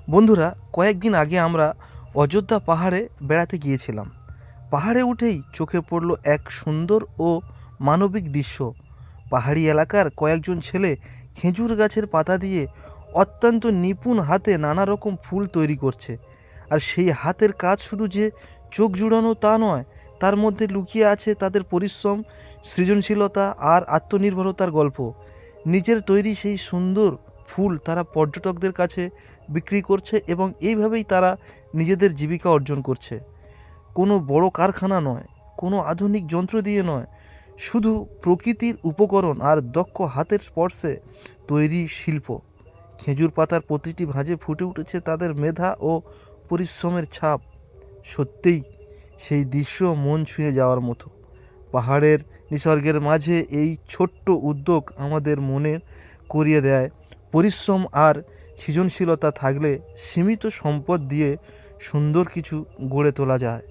বন্ধুরা, কয়েকদিন আগে আমরা অযোধ্যা পাহাড়ে বেড়াতে গিয়েছিলাম। পাহাড়ে উঠেই চোখে পড়ল এক সুন্দর ও মানবিক দৃশ্য। পাহাড়ি এলাকার কয়েকজন ছেলে খেজুর গাছের পাতা দিয়ে অত্যন্ত নিপুণ হাতে নানা রকম ফুল তৈরি করছে। আর সেই হাতের কাজ শুধু যে চোখ জুড়ানো তা নয়, তার মধ্যে লুকিয়ে আছে তাদের পরিশ্রম, সৃজনশীলতা আর আত্মনির্ভরতার গল্প। নিজের তৈরি সেই সুন্দর ফুল তারা পর্যটকদের কাছে বিক্রি করছে এবং এইভাবেই তারা নিজেদের জীবিকা অর্জন করছে। কোনো বড় কারখানা নয়, কোনো আধুনিক যন্ত্র দিয়ে নয়, শুধু প্রকৃতির উপকরণ আর দক্ষ হাতের স্পর্শে তৈরি শিল্প। খেজুর পাতার প্রতিটি ভাঁজে ফুটে উঠেছে তাদের মেধা ও পরিশ্রমের ছাপ। সত্যিই সেই দৃশ্য মন ছুঁয়ে যাওয়ার মতো। পাহাড়ের নিসর্গের মাঝে এই ছোট্ট উদ্যোগ আমাদের মনে করিয়ে দেয়, পরিশ্রম আর সৃজনশীলতা থাকলে সীমিত সম্পদ দিয়ে সুন্দর কিছু গড়ে তোলা যায়।